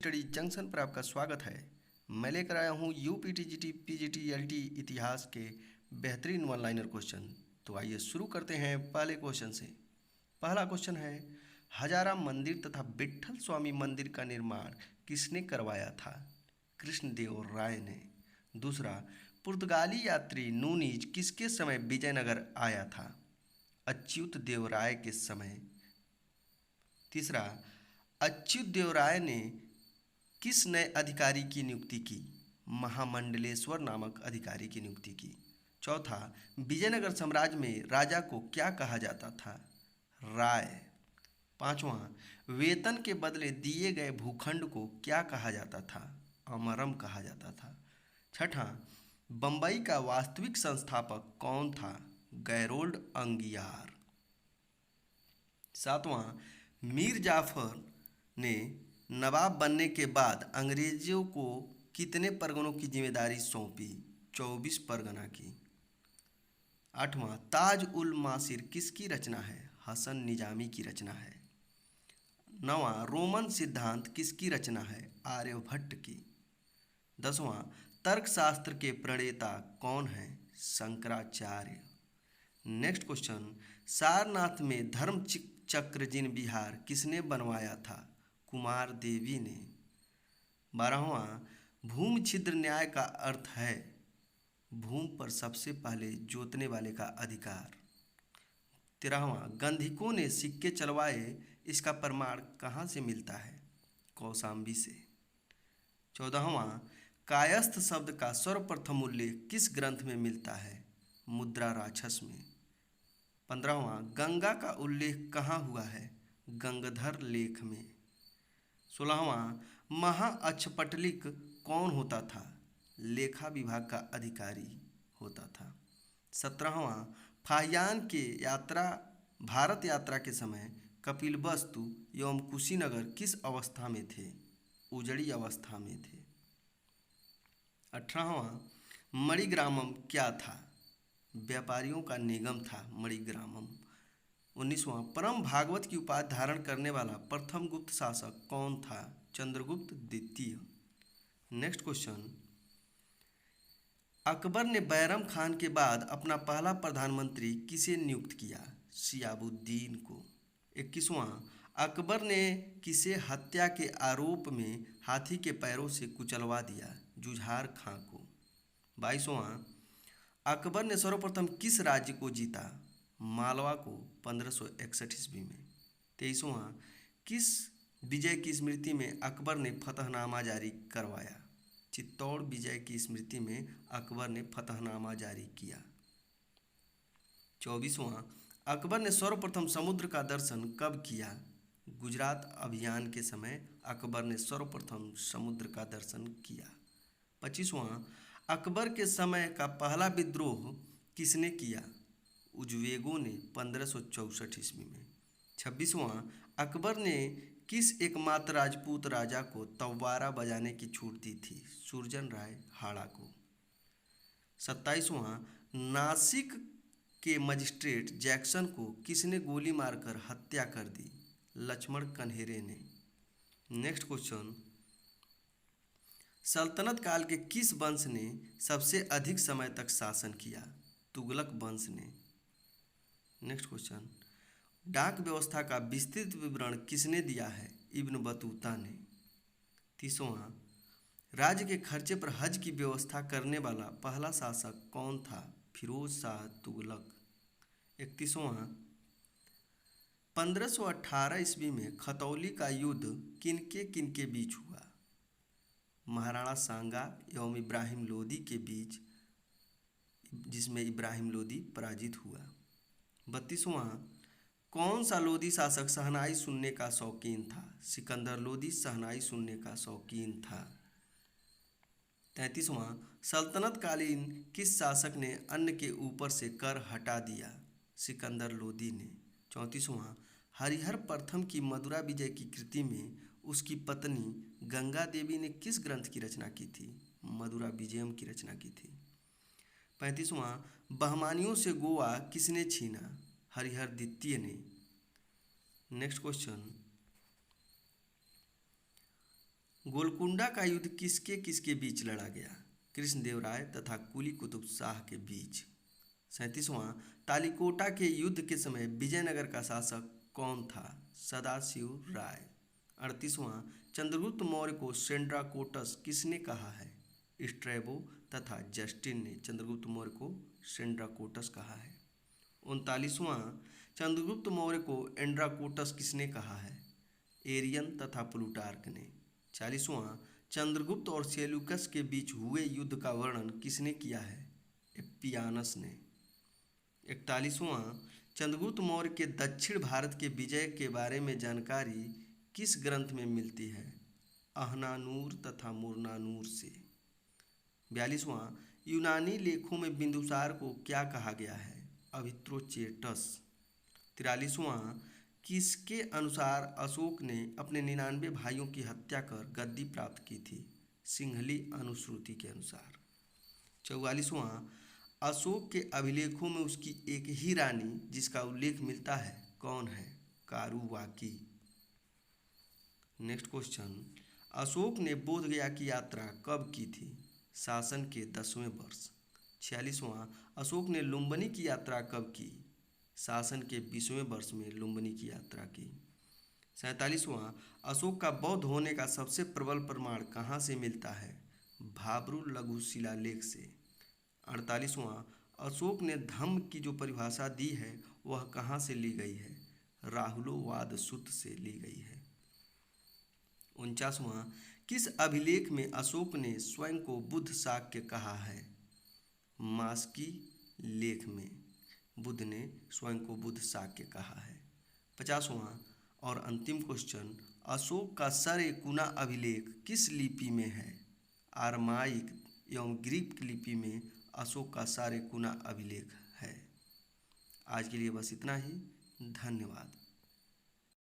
Study junction पर आपका स्वागत है। मैं लेकर आया हूँ यूपीटीजीटी पीजीटी एलटी इतिहास के बेहतरीन वन लाइनर क्वेश्चन। तो आइए शुरू करते हैं पहले क्वेश्चन से। पहला क्वेश्चन है, हजारा मंदिर तथा विट्ठल स्वामी मंदिर का निर्माण किसने करवाया था? कृष्णदेव राय ने। दूसरा, पुर्तगाली यात्री नूनीज किसके समय विजयनगर आया था? अच्युत देव राय के समय। तीसरा, अच्युत देव राय ने किस नए अधिकारी की नियुक्ति की? महामंडलेश्वर नामक अधिकारी की नियुक्ति की। चौथा, विजयनगर साम्राज्य में राजा को क्या कहा जाता था? राय। पांचवा, वेतन के बदले दिए गए भूखंड को क्या कहा जाता था? अमरम कहा जाता था। छठा, बंबई का वास्तविक संस्थापक कौन था? गैरोल्ड अंगियार। सातवां, मीर जाफर ने नवाब बनने के बाद अंग्रेजों को कितने परगनों की जिम्मेदारी सौंपी? 24 परगना की। आठवां, ताज उल मासिर किसकी रचना है? हसन निजामी की रचना है। नवां, रोमन सिद्धांत किसकी रचना है? आर्यभट्ट की। दसवां, तर्कशास्त्र के प्रणेता कौन हैं? शंकराचार्य। नेक्स्ट क्वेश्चन, सारनाथ में धर्म चक्र जिन विहार किसने बनवाया था? कुमार देवी ने। 12वां, भूमि छिद्र न्याय का अर्थ है भूमि पर सबसे पहले जोतने वाले का अधिकार। 13वां, गंधिकों ने सिक्के चलवाए, इसका प्रमाण कहाँ से मिलता है? कौशाम्बी से। 14वां, कायस्थ शब्द का सर्वप्रथम उल्लेख किस ग्रंथ में मिलता है? मुद्रा राक्षस में। 15वां, गंगा का उल्लेख कहाँ हुआ है? गंगाधर लेख में। 16वां, महाअक्षपटलिक कौन होता था? लेखा विभाग का अधिकारी होता था। 17वां, फाहियान के भारत यात्रा के समय कपिलवस्तु एवं कुशीनगर किस अवस्था में थे? उजड़ी अवस्था में थे। 18वां, मणिग्रामम क्या था? व्यापारियों का निगम था मणिग्रामम। 19वां, परम भागवत की उपाधि धारण करने वाला प्रथम गुप्त शासक कौन था? चंद्रगुप्त द्वितीय। नेक्स्ट क्वेश्चन, अकबर ने बैरम खान के बाद अपना पहला प्रधानमंत्री किसे नियुक्त किया? शिहाबुद्दीन को। 21वां, अकबर ने किसे हत्या के आरोप में हाथी के पैरों से कुचलवा दिया? जुझार खां को। 22वां, अकबर ने सर्वप्रथम किस राज्य को जीता? मालवा को 1561 ईस्वी में। 23वां, किस विजय की स्मृति में अकबर ने फतहनामा जारी करवाया? चित्तौड़ विजय की स्मृति में अकबर ने फतहनामा जारी किया। 24वां, अकबर ने सर्वप्रथम समुद्र का दर्शन कब किया? गुजरात अभियान के समय अकबर ने सर्वप्रथम समुद्र का दर्शन किया। 25वां, अकबर के समय का पहला विद्रोह किसने किया? उज्बेकों ने 1564 ईस्वी में। 26वां, अकबर ने किस एकमात्र राजपूत राजा को तव्वारा बजाने की छूट दी थी? सुरजन राय हाड़ा को। 27वां, नासिक के मजिस्ट्रेट जैक्सन को किसने गोली मारकर हत्या कर दी? लक्ष्मण कन्हेरे ने। नेक्स्ट क्वेश्चन, सल्तनत काल के किस वंश ने सबसे अधिक समय तक शासन किया? तुगलक वंश ने। नेक्स्ट क्वेश्चन, डाक व्यवस्था का विस्तृत विवरण किसने दिया है? इब्न बतूता ने। 30वां, राज्य के खर्चे पर हज की व्यवस्था करने वाला पहला शासक कौन था? फिरोज शाह तुगलक। 31वां, 1518 ईस्वी में खतौली का युद्ध किनके बीच हुआ? महाराणा सांगा एवं इब्राहिम लोदी के बीच, जिसमें इब्राहिम लोदी पराजित हुआ। 32वां, कौन सा लोदी शासक शहनाई सुनने का शौकीन था? सिकंदर लोदी शहनाई सुनने का शौकीन था। 33वां, सल्तनत कालीन किस शासक ने अन्न के ऊपर से कर हटा दिया? सिकंदर लोदी ने। 34वां, हरिहर प्रथम की मदुरा विजय की कृति में उसकी पत्नी गंगा देवी ने किस ग्रंथ की रचना की थी? मदुरा विजयम की रचना की थी। 35वां, बहमानियों से गोवा किसने छीना? हरिहर द्वितीय ने। नेक्स्ट क्वेश्चन, गोलकुंडा का युद्ध किसके किसके बीच लड़ा गया? कृष्णदेव राय तथा कुली कुतुब शाह के बीच। 37वां, तालिकोटा के युद्ध के समय विजयनगर का शासक कौन था? सदाशिव राय। 38वां, चंद्रगुप्त मौर्य को सेंड्राकोटस किसने कहा है? स्ट्रैबो तथा जस्टिन ने चंद्रगुप्त मौर्य को सेंड्राकोटस कहा है। 39वां, चंद्रगुप्त मौर्य को एंड्राकोटस किसने कहा है? एरियन तथा प्लूटार्क ने। 40वां, चंद्रगुप्त और सेल्यूकस के बीच हुए युद्ध का वर्णन किसने किया है? एप्पियानस ने। 41वां, चंद्रगुप्त मौर्य के दक्षिण भारत के विजय के बारे में जानकारी किस ग्रंथ में मिलती है? अहनानूर तथा मुरनानूर से। 42वां, यूनानी लेखों में बिंदुसार को क्या कहा गया है? अभित्रोचेटस। 43वां, किसके अनुसार अशोक ने अपने 99 भाइयों की हत्या कर गद्दी प्राप्त की थी? सिंहली अनुश्रुति के अनुसार। 44वां, अशोक के अभिलेखों में उसकी एक ही रानी जिसका उल्लेख मिलता है कौन है? कारुवाकी। नेक्स्ट क्वेश्चन, अशोक ने बोधगया की यात्रा कब की थी? शासन के 10वें वर्ष। 46वां, अशोक ने लुम्बिनी की यात्रा कब की? शासन के 20वें वर्ष में लुम्बिनी की यात्रा की। 47वां, अशोक का बौद्ध होने का सबसे प्रबल प्रमाण कहाँ से मिलता है? भाब्रू लघु शिलालेख से। 48वां, अशोक ने धम्म की जो परिभाषा दी है वह कहाँ से ली गई है? राहुलोवाद सूत्र से ली गई है। 49वां, किस अभिलेख में अशोक ने स्वयं को बुद्ध शाक्य कहा है? मास्की लेख में बुद्ध ने स्वयं को बुद्ध शाक्य कहा है। 50वां और अंतिम क्वेश्चन, अशोक का सरएकुना अभिलेख किस लिपि में है? आरमाइक एवं ग्रीक लिपि में अशोक का सरएकुना अभिलेख है। आज के लिए बस इतना ही। धन्यवाद।